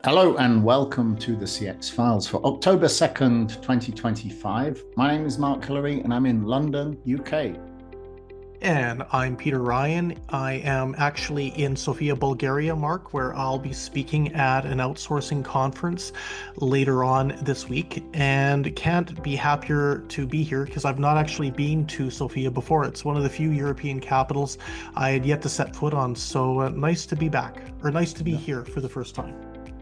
Hello and welcome to the CX Files for October 2nd, 2025. My name is Mark Hillary and I'm in London, UK. And I'm Peter Ryan. I am actually in Sofia, Bulgaria, Mark, where I'll be speaking at an outsourcing conference later on this week. And can't be happier to be here because I've not actually been to Sofia before. It's one of the few European capitals I had yet to set foot on. So nice to be back, or nice to be No, here for the first time.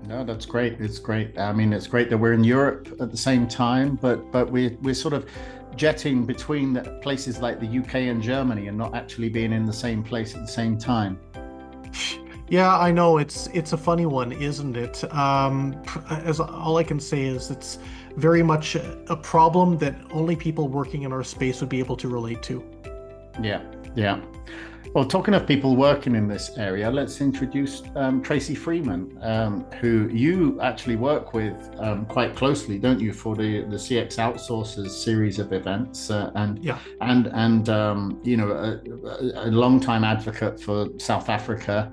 no, that's great. It's great. I mean, it's great that we're in Europe at the same time, but we're sort of jetting between the places like the UK and Germany and not actually being in the same place at the same time. Yeah, I know it's a funny one, isn't it? As all I can say is it's very much a problem that only people working in our space would be able to relate to. Yeah, yeah. Well, talking of people working in this area, let's introduce Traci Freeman, who you actually work with quite closely, don't you, for the CX Outsourcers series of events, Yeah. a long time advocate for South Africa.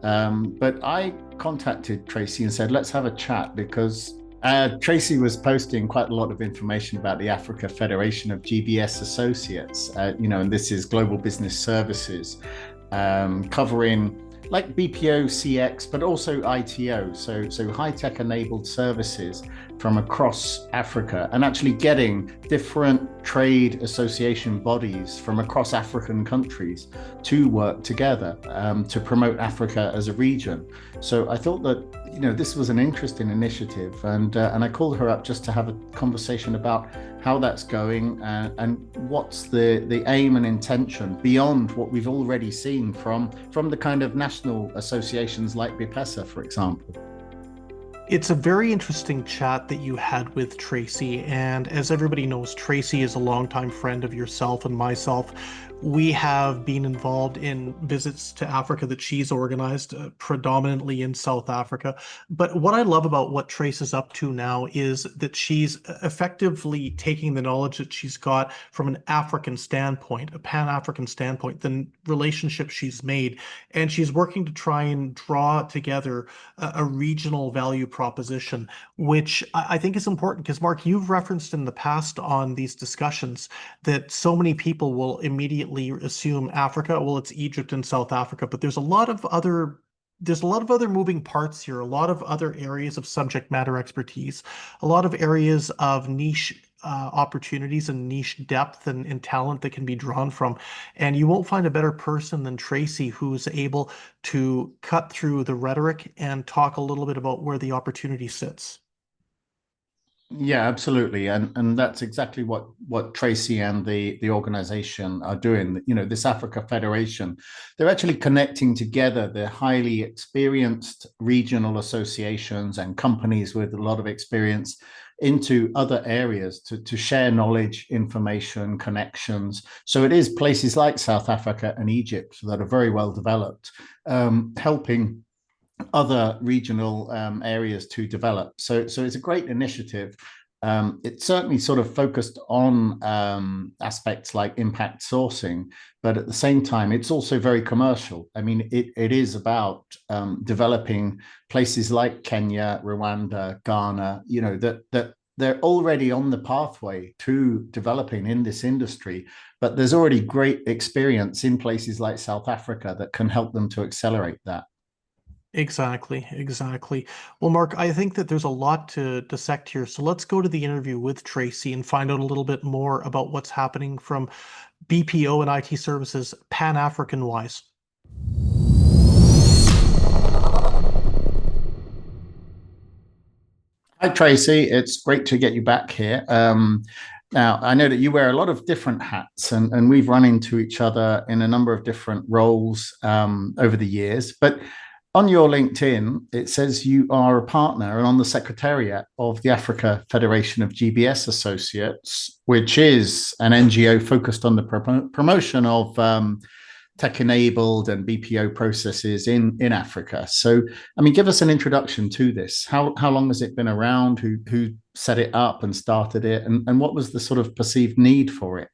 But I contacted Traci and said, let's have a chat because Traci was posting quite a lot of information about the Africa Federation of GBS Associates, and this is Global Business Services, covering like BPO, CX, but also ITO, so high tech enabled services from across Africa, and actually getting different trade association bodies from across African countries to work together to promote Africa as a region. So I thought that this was an interesting initiative, and I called her up just to have a conversation about how that's going and what's the aim and intention beyond what we've already seen from the kind of national associations like BPESA, for example. It's a very interesting chat that you had with Traci. And as everybody knows, Traci is a longtime friend of yourself and myself. We have been involved in visits to Africa that she's organized, predominantly in South Africa. But what I love about what Trace is up to now is that she's effectively taking the knowledge that she's got from an African standpoint, a Pan-African standpoint, the relationship she's made, and she's working to try and draw together a regional value proposition, which I think is important because, Mark, you've referenced in the past on these discussions that so many people will immediately assume Africa, well, it's Egypt and South Africa, but there's a lot of other moving parts here, a lot of other areas of subject matter expertise, a lot of areas of niche opportunities and niche depth and talent that can be drawn from. And you won't find a better person than Traci who's able to cut through the rhetoric and talk a little bit about where the opportunity sits. Yeah, absolutely, and that's exactly what Traci and the organization are doing. This Africa Federation, they're actually connecting together the highly experienced regional associations and companies with a lot of experience into other areas to share knowledge, information, connections. So it is places like South Africa and Egypt that are very well developed, helping other regional areas to develop. So it's a great initiative. It's certainly sort of focused on aspects like impact sourcing, but at the same time, it's also very commercial. I mean, it is about developing places like Kenya, Rwanda, Ghana, that they're already on the pathway to developing in this industry, but there's already great experience in places like South Africa that can help them to accelerate that. Exactly, exactly. Well, Mark, I think that there's a lot to dissect here. So let's go to the interview with Traci and find out a little bit more about what's happening from BPO and IT services Pan-African wise. Hi, Traci. It's great to get you back here. Now, I know that you wear a lot of different hats, and we've run into each other in a number of different roles over the years. But on your LinkedIn, it says you are a partner and on the secretariat of the Africa Federation of GBS Associates, which is an NGO focused on the promotion of tech-enabled and BPO processes in Africa. So, I mean, give us an introduction to this. How long has it been around? Who set it up and started it, and what was the sort of perceived need for it?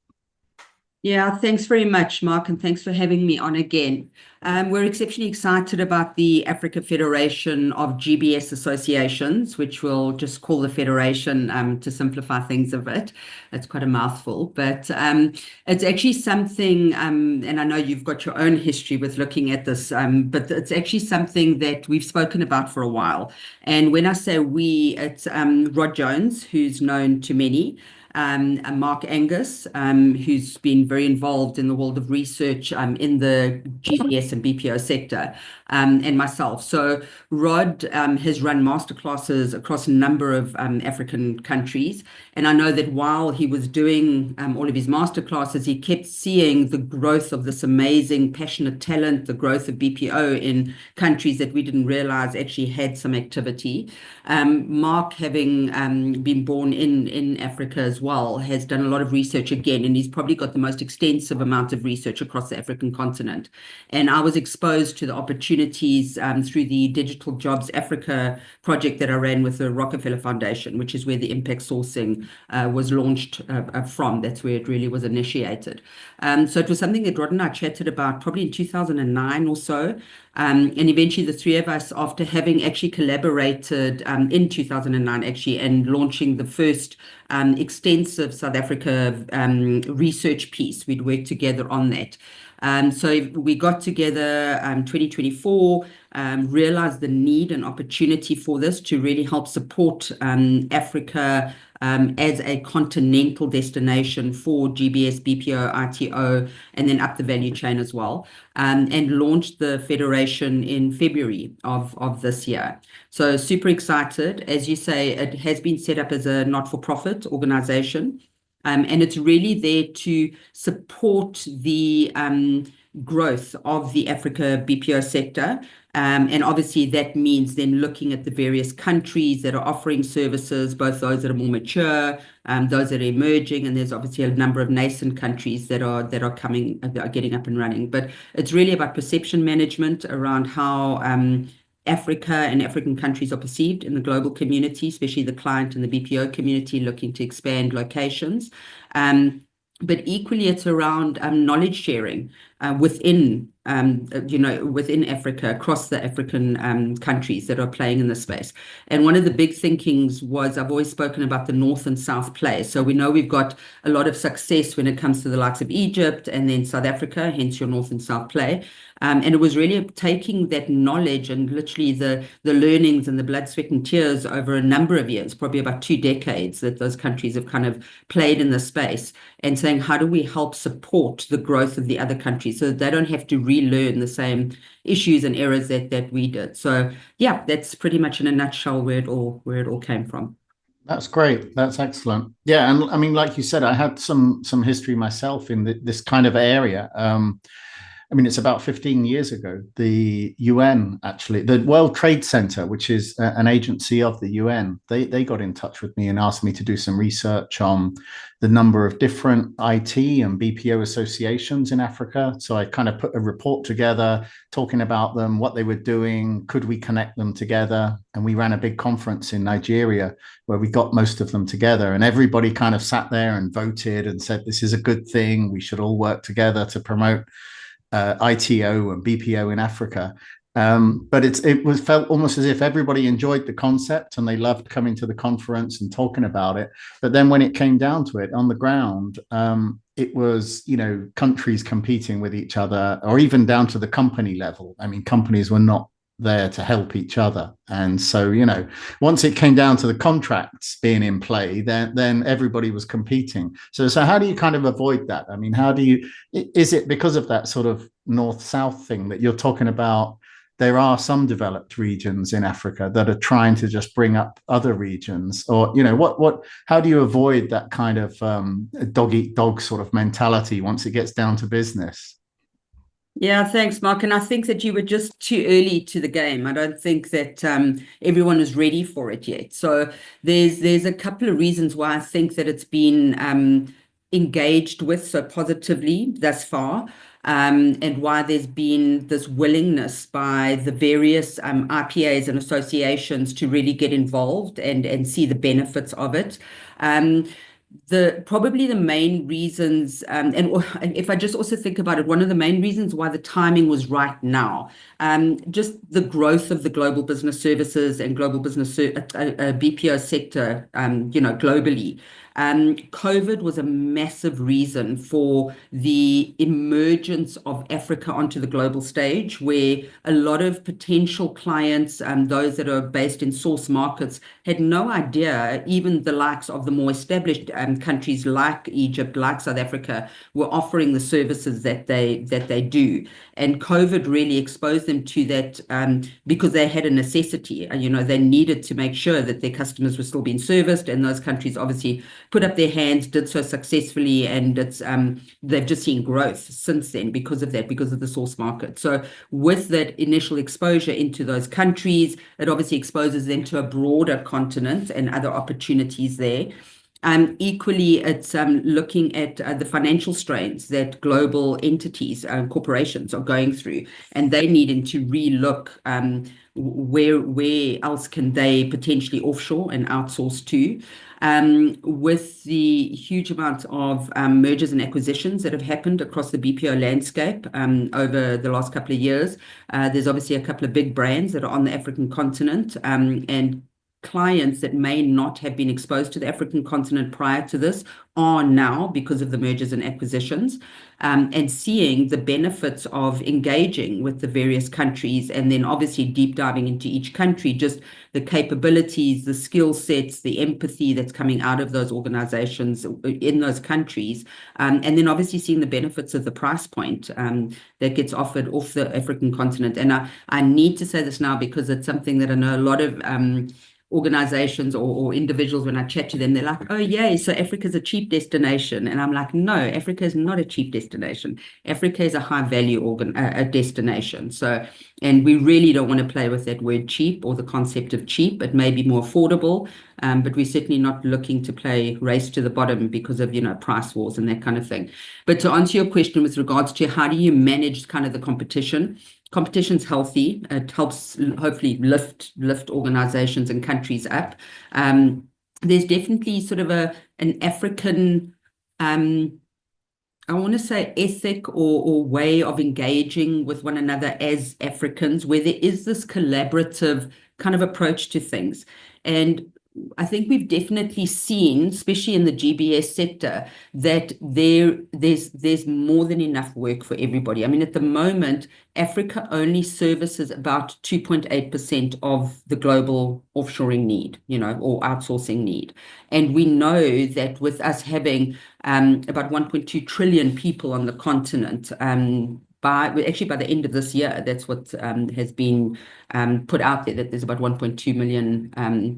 Yeah, thanks very much, Mark, and thanks for having me on again. We're exceptionally excited about the Africa Federation of GBS Associations, which we'll just call the Federation to simplify things a bit. It's quite a mouthful, but it's actually something, and I know you've got your own history with looking at this, but it's actually something that we've spoken about for a while. And when I say we, it's Rod Jones, who's known to many. And Mark Angus, who's been very involved in the world of research in the GBS and BPO sector, and myself. So Rod has run masterclasses across a number of African countries. And I know that while he was doing all of his masterclasses, he kept seeing the growth of this amazing, passionate talent, the growth of BPO in countries that we didn't realize actually had some activity. Mark, having been born in Africa as well, has done a lot of research again, and he's probably got the most extensive amount of research across the African continent. And I was exposed to the opportunities through the Digital Jobs Africa project that I ran with the Rockefeller Foundation, which is where the impact sourcing was launched from. That's where it really was initiated. So it was something that Rod and I chatted about probably in 2009 or so. And eventually the three of us, after having actually collaborated in 2009 actually, and launching the first extensive South Africa research piece, we'd worked together on that. So we got together 2024, realized the need and opportunity for this to really help support Africa as a continental destination for GBS, BPO, ITO, and then up the value chain as well, and launched the federation in February of this year. So super excited. As you say, it has been set up as a not-for-profit organization. And it's really there to support the growth of the Africa BPO sector. And obviously that means then looking at the various countries that are offering services, both those that are more mature, those that are emerging, and there's obviously a number of nascent countries that are getting up and running. But it's really about perception management around how Africa and African countries are perceived in the global community, especially the client and the BPO community looking to expand locations. But equally, it's around knowledge sharing within Africa, across the African countries that are playing in this space. And one of the big thinkings was, I've always spoken about the North and South play. So we know we've got a lot of success when it comes to the likes of Egypt and then South Africa, hence your North and South play. And it was really taking that knowledge and literally the learnings and the blood, sweat, and tears over a number of years, probably about 2 decades, that those countries have kind of played in the space, and saying, how do we help support the growth of the other countries so that they don't have to relearn the same issues and errors that we did. So yeah, that's pretty much in a nutshell where it all came from. That's great. That's excellent. Yeah, and I mean, like you said, I had some history myself in this kind of area. I mean, it's about 15 years ago, the UN, actually, the World Trade Center, which is an agency of the UN, they got in touch with me and asked me to do some research on the number of different IT and BPO associations in Africa. So I kind of put a report together talking about them, what they were doing, could we connect them together? And we ran a big conference in Nigeria where we got most of them together, and everybody kind of sat there and voted and said, this is a good thing. We should all work together to promote ITO and BPO in Africa. But it was felt almost as if everybody enjoyed the concept and they loved coming to the conference and talking about it. But then when it came down to it on the ground, it was, countries competing with each other, or even down to the company level. I mean, companies were not there to help each other. And so, once it came down to the contracts being in play, then everybody was competing. So how do you kind of avoid that? I mean, is it because of that sort of north-south thing that you're talking about? There are some developed regions in Africa that are trying to just bring up other regions, or, how do you avoid that kind of dog eat dog sort of mentality once it gets down to business? Yeah, thanks, Mark. And I think that you were just too early to the game. I don't think that everyone is ready for it yet. So there's a couple of reasons why I think that it's been engaged with so positively thus far, and why there's been this willingness by the various IPAs and associations to really get involved and see the benefits of it. Probably the main reasons, and if I just also think about it, one of the main reasons why the timing was right now, just the growth of the global business services and global business BPO sector, globally. COVID was a massive reason for the emergence of Africa onto the global stage, where a lot of potential clients, those that are based in source markets, had no idea, even the likes of the more established countries like Egypt, like South Africa, were offering the services that they do. And COVID really exposed them to that, because they had a necessity. They needed to make sure that their customers were still being serviced, and those countries obviously put up their hands, did so successfully, and they've just seen growth since then because of that, because of the source market. So with that initial exposure into those countries, it obviously exposes them to a broader continent and other opportunities there. Equally, it's looking at the financial strains that global entities, corporations are going through, and they needing to relook where else can they potentially offshore and outsource to. With the huge amount of mergers and acquisitions that have happened across the BPO landscape over the last couple of years, there's obviously a couple of big brands that are on the African continent, and clients that may not have been exposed to the African continent prior to this are now, because of the mergers and acquisitions, and seeing the benefits of engaging with the various countries, and then obviously deep diving into each country, just the capabilities, the skill sets, the empathy that's coming out of those organizations in those countries, and then obviously seeing the benefits of the price point that gets offered off the African continent. And I need to say this now because it's something that I know a lot of organizations or individuals, when I chat to them, they're like, oh yay, so Africa's a cheap destination. And I'm like, no, Africa is not a cheap destination. Africa is a high value destination. So, and we really don't want to play with that word cheap or the concept of cheap. It may be more affordable, but we're certainly not looking to play race to the bottom because of, price wars and that kind of thing. But to answer your question with regards to how do you manage kind of the competition's healthy. It helps hopefully lift organizations and countries up. There's definitely sort of an African, I want to say, ethic or way of engaging with one another as Africans, where there is this collaborative kind of approach to things. And I think we've definitely seen, especially in the GBS sector, that there's more than enough work for everybody. I mean, at the moment, Africa only services about 2.8% of the global offshoring need, or outsourcing need. And we know that with us having about 1.2 trillion people on the continent, by the end of this year, that's what has been put out there, that there's about 1.2 million,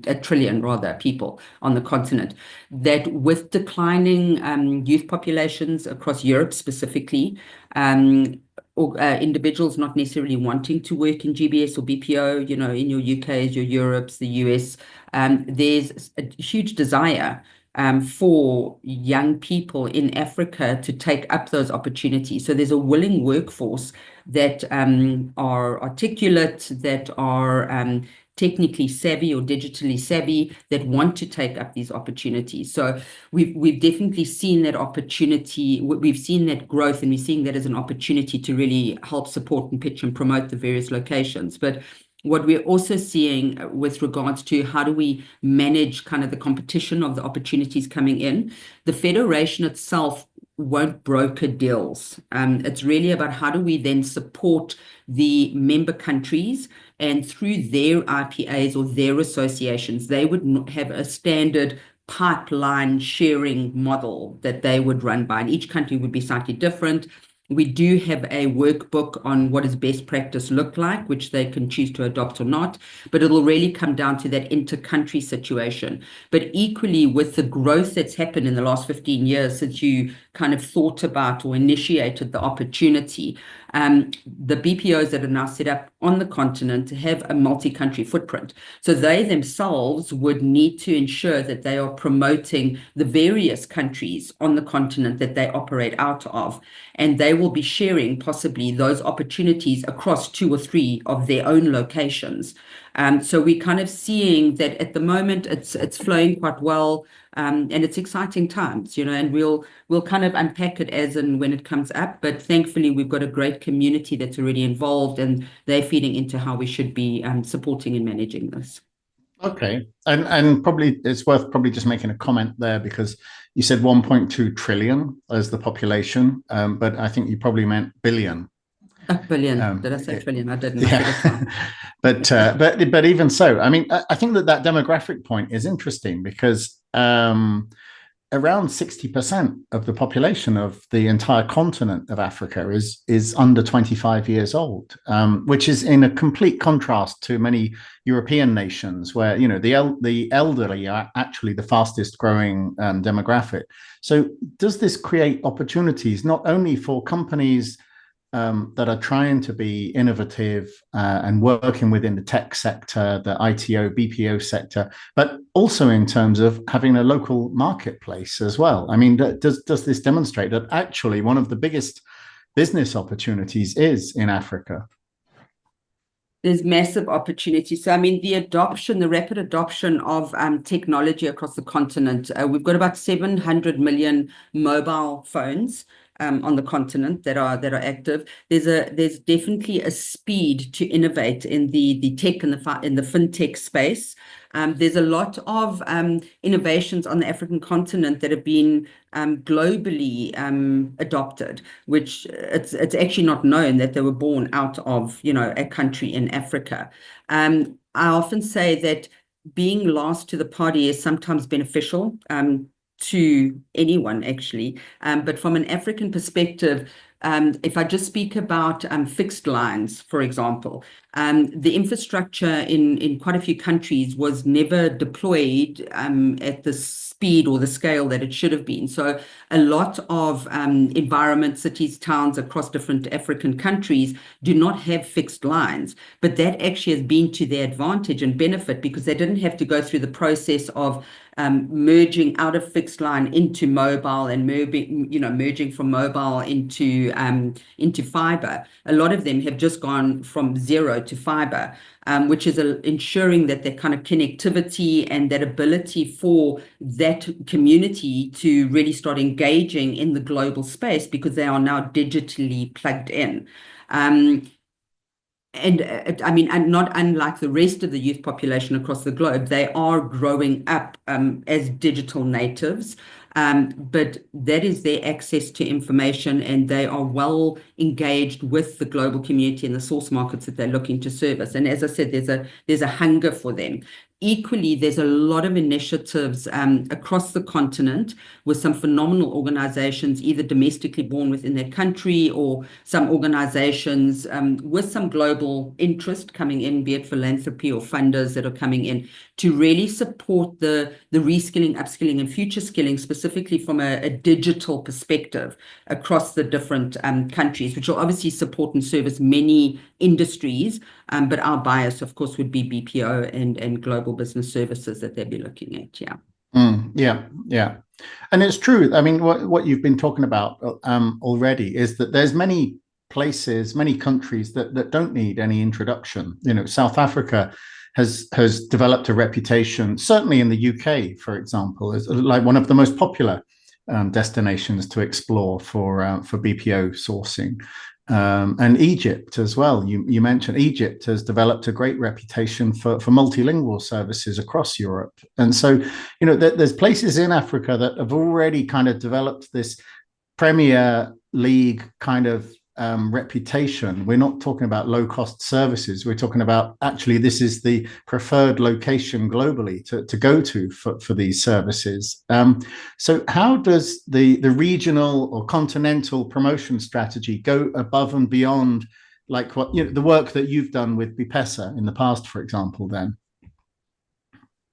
a trillion rather, people on the continent, that with declining youth populations across Europe specifically, or individuals not necessarily wanting to work in GBS or BPO, in your UKs, your Europes, the US, there's a huge desire for young people in Africa to take up those opportunities. So there's a willing workforce that are articulate, that are technically savvy or digitally savvy, that want to take up these opportunities. So we've definitely seen that opportunity. We've seen that growth, and we're seeing that as an opportunity to really help support and pitch and promote the various locations. But what we're also seeing with regards to how do we manage kind of the competition of the opportunities coming in, the Federation itself won't broker deals. It's really about how do we then support the member countries, and through their IPAs or their associations, they would have a standard pipeline sharing model that they would run by, and each country would be slightly different. We do have a workbook on what does best practice look like, which they can choose to adopt or not, but it'll really come down to that inter-country situation. But equally, with the growth that's happened in the last 15 years since you kind of thought about or initiated the opportunity, the BPOs that are now set up on the continent have a multi-country footprint. So they themselves would need to ensure that they are promoting the various countries on the continent that they operate out of, and they will be sharing possibly those opportunities across 2 or 3 of their own locations. So we're kind of seeing that at the moment it's flowing quite well, and it's exciting times, and we'll kind of unpack it as and when it comes up. But thankfully, we've got a great community that's already involved, and they're feeding into how we should be supporting and managing this. Okay, and probably it's worth probably just making a comment there, because you said 1.2 trillion as the population, but I think you probably meant billion. A billion. Did I say trillion? I didn't. Yeah. but even so, I mean, I think that demographic point is interesting, because around 60% of the population of the entire continent of Africa is under 25 years old, which is in a complete contrast to many European nations where, the elderly are actually the fastest growing demographic. So does this create opportunities not only for companies that are trying to be innovative and working within the tech sector, the ITO, BPO sector, but also in terms of having a local marketplace as well? I mean, does this demonstrate that actually one of the biggest business opportunities is in Africa? There's massive opportunity. So, I mean, the rapid adoption of technology across the continent. We've got about 700 million mobile phones on the continent that are active. There's definitely a speed to innovate in the tech and in the fintech space. There's a lot of innovations on the African continent that have been globally adopted, which it's actually not known that they were born out of a country in Africa. I often say that being last to the party is sometimes beneficial to anyone, actually. But from an African perspective, if I just speak about fixed lines, for example, the infrastructure in quite a few countries was never deployed at the speed or the scale that it should have been. So a lot of environments, cities, towns across different African countries do not have fixed lines, but that actually has been to their advantage and benefit, because they didn't have to go through the process of merging out of fixed line into mobile and merging from mobile into fiber. A lot of them have just gone from zero to fiber, which is ensuring that that kind of connectivity and that ability for that community to really start engaging in the global space, because they are now digitally plugged in. I mean, and not unlike the rest of the youth population across the globe, they are growing up as digital natives. But that is their access to information, and they are well engaged with the global community and the source markets that they're looking to service. And as I said, there's a hunger for them. Equally, there's a lot of initiatives across the continent with some phenomenal organizations, either domestically born within their country or some organizations with some global interest coming in, be it philanthropy or funders that are coming in to really support the reskilling, upskilling, and future skilling, specifically from a digital perspective across the different countries, which will obviously support and service many industries. But our bias, of course, would be BPO and global business services that they'd be looking at. Yeah. Yeah. And it's true. I mean, what you've been talking about already is that there's many places, many countries that don't need any introduction. South Africa has developed a reputation, certainly in the UK, for example, as like one of the most popular destinations to explore for BPO sourcing. And Egypt as well. You mentioned Egypt has developed a great reputation for multilingual services across Europe. And so, there's places in Africa that have already kind of developed this Premier League kind of reputation. We're not talking about low-cost services. We're talking about actually this is the preferred location globally to go to for these services. So how does the regional or continental promotion strategy go above and beyond, like what the work that you've done with BPESA in the past, for example, then?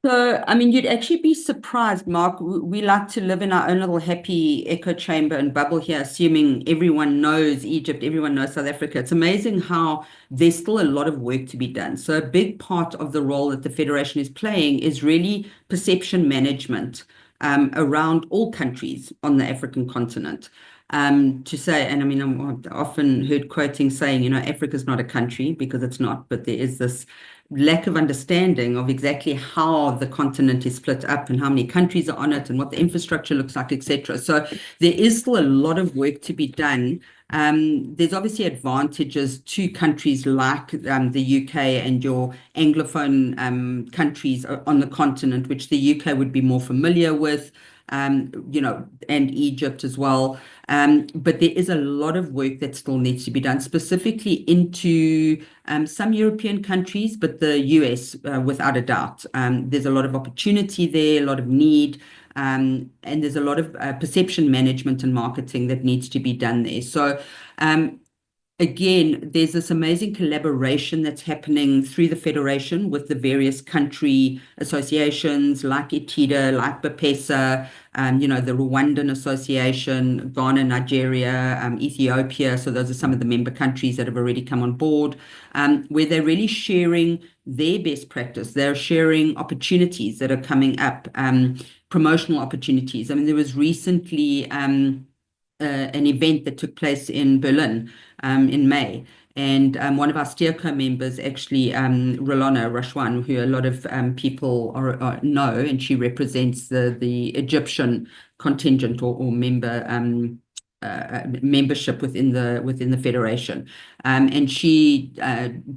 So, I mean, you'd actually be surprised, Mark. We like to live in our own little happy echo chamber and bubble here, assuming everyone knows Egypt, everyone knows South Africa. It's amazing how there's still a lot of work to be done. So a big part of the role that the Federation is playing is really perception management around all countries on the African continent. To say, and I mean, I'm often heard quoting saying, Africa's not a country, because it's not, but there is this lack of understanding of exactly how the continent is split up and how many countries are on it and what the infrastructure looks like, etc. So there is still a lot of work to be done. There's obviously advantages to countries like the UK and your Anglophone countries on the continent, which the UK would be more familiar with. And Egypt as well. But there is a lot of work that still needs to be done, specifically into some European countries, but the US, without a doubt. There's a lot of opportunity there, a lot of need, and there's a lot of perception management and marketing that needs to be done there. So, again, there's this amazing collaboration that's happening through the Federation with the various country associations like ITIDA, like BPESA, the Rwandan Association, Ghana, Nigeria, Ethiopia. So those are some of the member countries that have already come on board, where they're really sharing their best practice. They're sharing opportunities that are coming up, promotional opportunities. I mean, there was recently an event that took place in Berlin in May. And one of our SteerCo members, actually, Rolona Rashwan, who a lot of people know, and she represents the Egyptian contingent or membership within the Federation. And she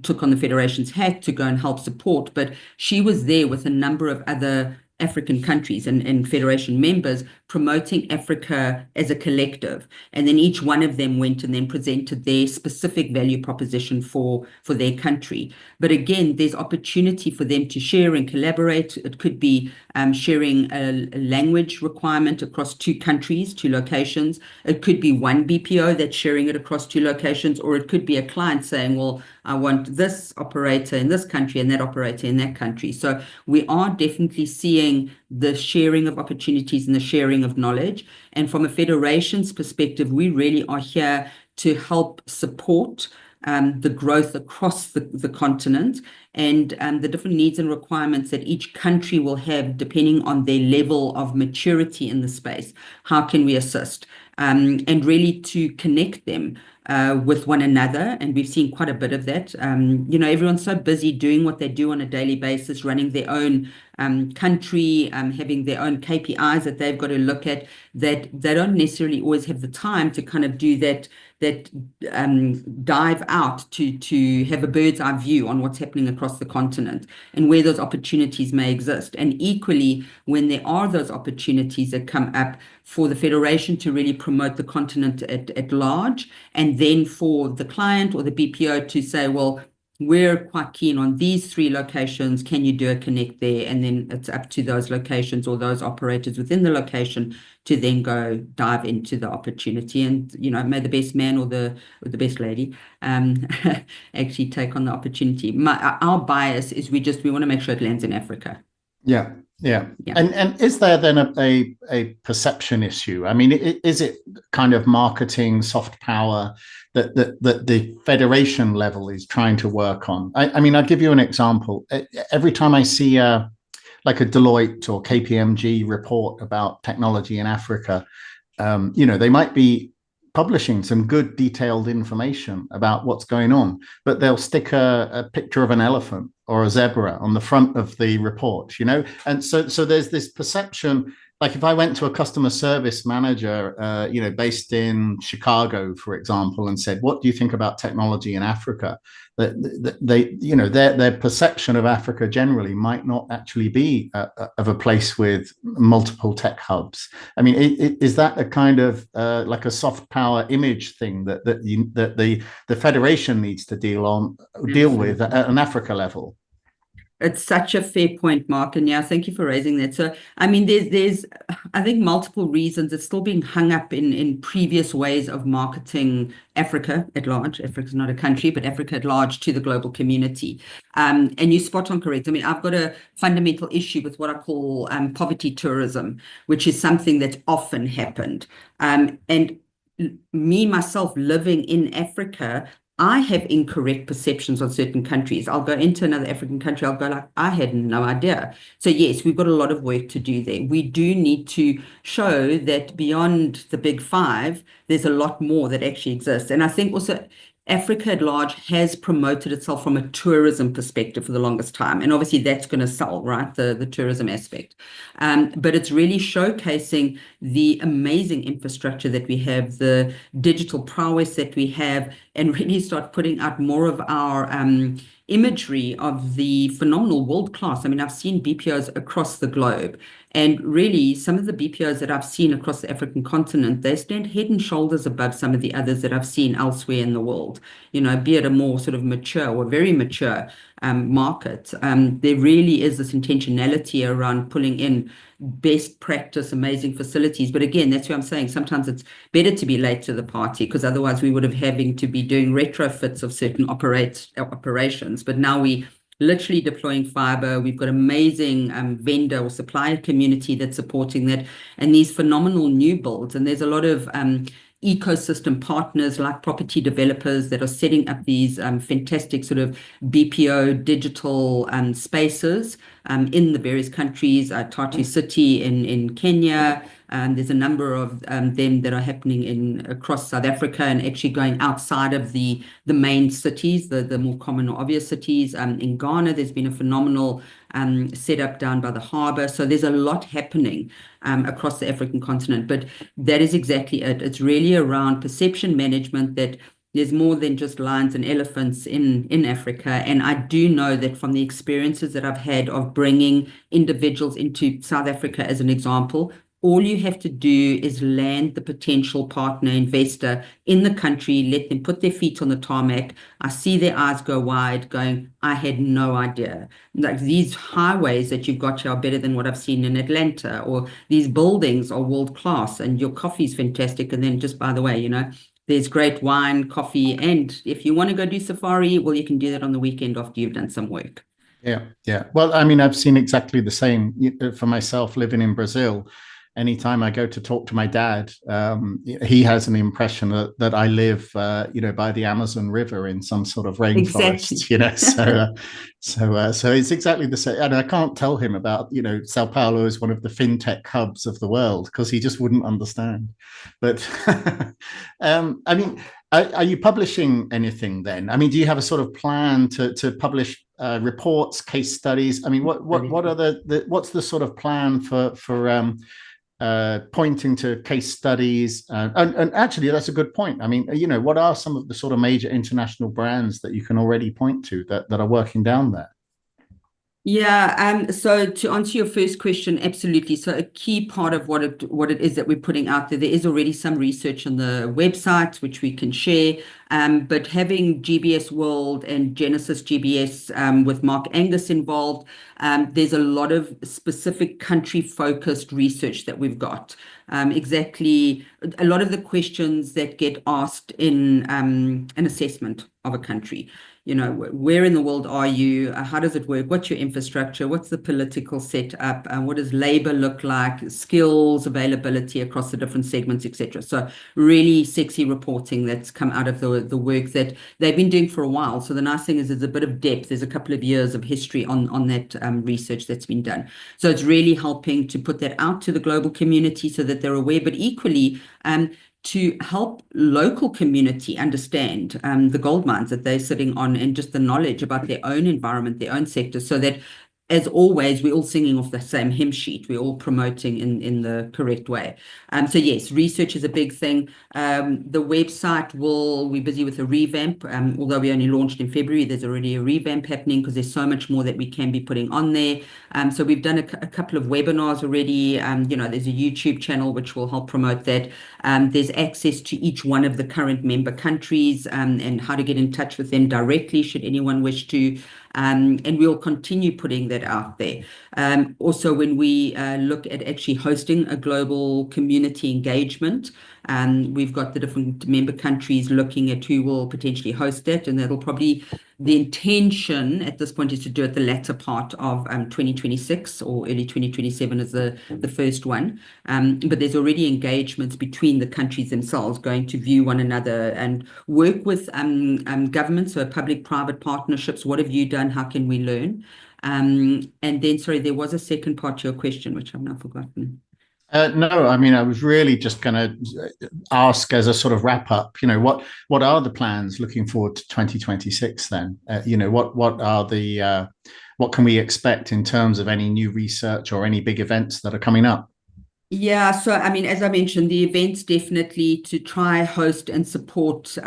took on the Federation's hat to go and help support, but she was there with a number of other African countries and Federation members promoting Africa as a collective. And then each one of them went and then presented their specific value proposition for their country. But again, there's opportunity for them to share and collaborate. It could be sharing a language requirement across 2 countries, 2 locations. It could be one BPO that's sharing it across 2 locations, or it could be a client saying, well, I want this operator in this country and that operator in that country. So we are definitely seeing the sharing of opportunities and the sharing of knowledge. And from a federation's perspective, we really are here to help support the growth across the continent and the different needs and requirements that each country will have depending on their level of maturity in the space. How can we assist? And really to connect them with one another. And we've seen quite a bit of that. Everyone's so busy doing what they do on a daily basis, running their own country, having their own KPIs that they've got to look at, that they don't necessarily always have the time to kind of do that dive out to have a bird's eye view on what's happening across the continent and where those opportunities may exist. And equally, when there are those opportunities that come up, for the Federation to really promote the continent at large, and then for the client or the BPO to say, well, we're quite keen on these 3 locations. Can you do a connect there? And then it's up to those locations or those operators within the location to then go dive into the opportunity. And, may the best man or the best lady actually take on the opportunity. Our bias is we want to make sure it lands in Africa. Yeah. And is there then a perception issue? I mean, is it kind of marketing, soft power that the federation level is trying to work on? I mean, I'll give you an example. Every time I see like a Deloitte or KPMG report about technology in Africa, they might be publishing some good detailed information about what's going on, but they'll stick a picture of an elephant or a zebra on the front of the report, and so there's this perception. Like if I went to a customer service manager, based in Chicago, for example, and said, "What do you think about technology in Africa?" Their perception of Africa generally might not actually be of a place with multiple tech hubs. I mean, is that a kind of like a soft power image thing that the federation needs to deal with at an Africa level? It's such a fair point, Mark. And yeah, thank you for raising that. So, I mean, there's I think, multiple reasons. It's still being hung up in previous ways of marketing Africa at large. Africa's not a country, but Africa at large to the global community. And you're spot on correct. I mean, I've got a fundamental issue with what I call poverty tourism, which is something that's often happened. And me, myself, living in Africa, I have incorrect perceptions on certain countries. I'll go into another African country, I'll go like, I had no idea. So yes, we've got a lot of work to do there. We do need to show that beyond the big 5, there's a lot more that actually exists. And I think also Africa at large has promoted itself from a tourism perspective for the longest time. And obviously that's going to sell, right? The tourism aspect. But it's really showcasing the amazing infrastructure that we have, the digital prowess that we have, and really start putting out more of our imagery of the phenomenal world class. I mean, I've seen BPOs across the globe, and really some of the BPOs that I've seen across the African continent, they stand head and shoulders above some of the others that I've seen elsewhere in the world, be it a more sort of mature or very mature market. There really is this intentionality around pulling in best practice, amazing facilities. But again, that's what I'm saying. Sometimes it's better to be late to the party, because otherwise we would have having to be doing retrofits of certain operations. But now we literally deploying fiber. We've got amazing vendor or supplier community that's supporting that, and these phenomenal new builds. And there's a lot of ecosystem partners like property developers that are setting up these fantastic sort of BPO digital spaces in the various countries. Tatu City in Kenya. There's a number of them that are happening across South Africa, and actually going outside of the main cities, the more common or obvious cities. In Ghana, there's been a phenomenal setup down by the harbour. So there's a lot happening across the African continent. But that is exactly it. It's really around perception management, that there's more than just lions and elephants in Africa. And I do know that from the experiences that I've had of bringing individuals into South Africa, as an example, all you have to do is land the potential partner investor in the country, let them put their feet on the tarmac. I see their eyes go wide going, I had no idea. Like, these highways that you've got here are better than what I've seen in Atlanta, or these buildings are world class and your coffee's fantastic. And then just by the way, there's great wine, coffee, and if you want to go do safari, well, you can do that on the weekend after you've done some work. Yeah, yeah. Well, I mean, I've seen exactly the same for myself living in Brazil. Anytime I go to talk to my dad, he has an impression that I live, by the Amazon River in some sort of rainforest. Exactly. So it's exactly the same. And I can't tell him about, Sao Paulo is one of the fintech hubs of the world, because he just wouldn't understand. But I mean, are you publishing anything then? I mean, do you have a sort of plan to publish reports, case studies? I mean, what are what's the sort of plan for pointing to case studies? And actually, that's a good point. I mean, what are some of the sort of major international brands that you can already point to that are working down there? Yeah, so to answer your first question, absolutely. So a key part of what it is that we're putting out there is already some research on the website, which we can share. But having GBS World and Genesis GBS with Mark Angus involved, there's a lot of specific country-focused research that we've got. Exactly, a lot of the questions that get asked in an assessment of a country. Where in the world are you? How does it work? What's your infrastructure? What's the political setup? What does labor look like? Skills, availability across the different segments, etc. So really sexy reporting that's come out of the work that they've been doing for a while. So the nice thing is there's a bit of depth. There's a couple of years of history on that research that's been done. So it's really helping to put that out to the global community so that they're aware, but equally to help local community understand the gold mines that they're sitting on, and just the knowledge about their own environment, their own sector, so that, as always, we're all singing off the same hymn sheet. We're all promoting in the correct way. So yes, research is a big thing. The website we're busy with a revamp. Although we only launched in February, there's already a revamp happening, because there's so much more that we can be putting on there. So we've done a couple of webinars already. There's a YouTube channel which will help promote that. There's access to each one of the current member countries, and how to get in touch with them directly should anyone wish to. And we'll continue putting that out there. Also, when we look at actually hosting a global community engagement, we've got the different member countries looking at who will potentially host it, and that'll probably, the intention at this point is to do it the latter part of 2026 or early 2027 as the first one. But there's already engagements between the countries themselves, going to view one another and work with governments, so public-private partnerships. What have you done? How can we learn? And then, sorry, there was a second part to your question, which I've now forgotten. No, I mean, I was really just going to ask as a sort of wrap up, what are the plans looking forward to 2026 then? What can we expect in terms of any new research or any big events that are coming up? Yeah, so I mean, as I mentioned, the event's definitely to try host and support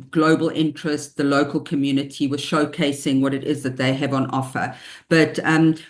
global interest, the local community with showcasing what it is that they have on offer. But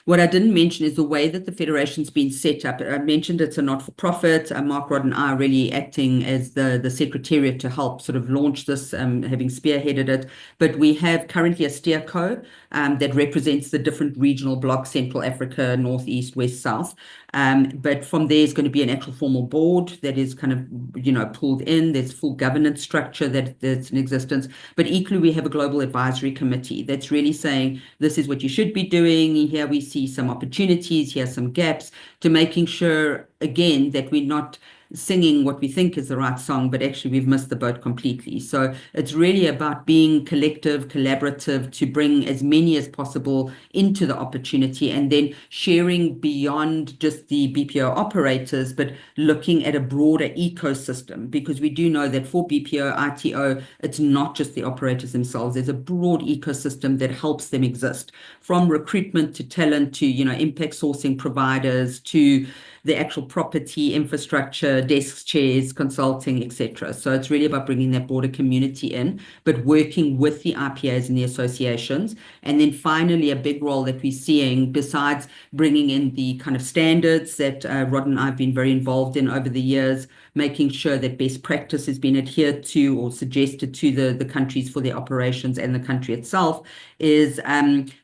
what I didn't mention is the way that the federation's been set up. I mentioned it's a not-for-profit. Mark Rod and I are really acting as the secretariat to help sort of launch this, having spearheaded it. But we have currently a steerco that represents the different regional blocks: Central Africa, North, East, West, South. But from there is going to be an actual formal board that is kind of, pulled in. There's full governance structure that's in existence. But equally, we have a global advisory committee that's really saying, this is what you should be doing. Here we see some opportunities, here are some gaps, to making sure, again, that we're not singing what we think is the right song, but actually we've missed the boat completely. So it's really about being collective, collaborative, to bring as many as possible into the opportunity, and then sharing beyond just the BPO operators, but looking at a broader ecosystem, because we do know that for BPO, ITO, it's not just the operators themselves. There's a broad ecosystem that helps them exist, from recruitment to talent to, impact sourcing providers to the actual property, infrastructure, desks, chairs, consulting, etc. So it's really about bringing that broader community in, but working with the IPAs and the associations. And then finally, a big role that we're seeing, besides bringing in the kind of standards that Rod and I have been very involved in over the years, making sure that best practice has been adhered to or suggested to the countries for their operations and the country itself, is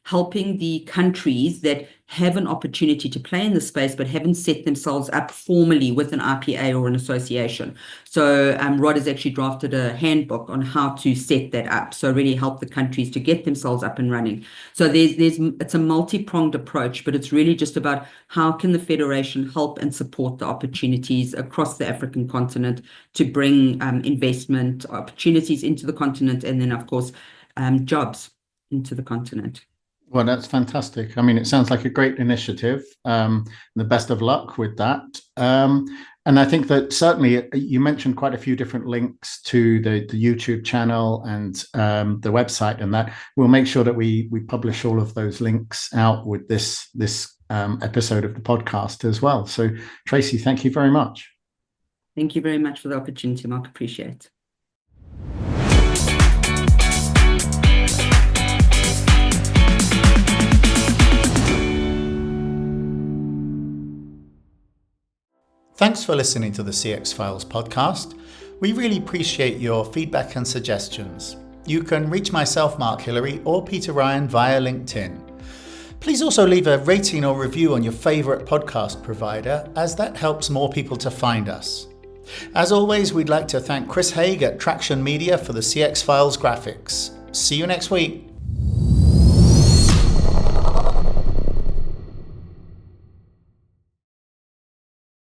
helping the countries that have an opportunity to play in the space but haven't set themselves up formally with an IPA or an association. So Rod has actually drafted a handbook on how to set that up. So really help the countries to get themselves up and running. So it's a multi-pronged approach, but it's really just about how can the Federation help and support the opportunities across the African continent to bring investment opportunities into the continent, and then, of course, jobs into the continent. Well, that's fantastic. I mean, it sounds like a great initiative. The best of luck with that. And I think that certainly you mentioned quite a few different links to the YouTube channel and the website, and that we'll make sure that we publish all of those links out with this episode of the podcast as well. So, Traci, thank you very much. Thank you very much for the opportunity, Mark. Appreciate it. Thanks for listening to the CX Files podcast. We really appreciate your feedback and suggestions. You can reach myself, Mark Hillary, or Peter Ryan via LinkedIn. Please also leave a rating or review on your favourite podcast provider, as that helps more people to find us. As always, we'd like to thank Chris Haig at Traction Media for the CX Files graphics. See you next week.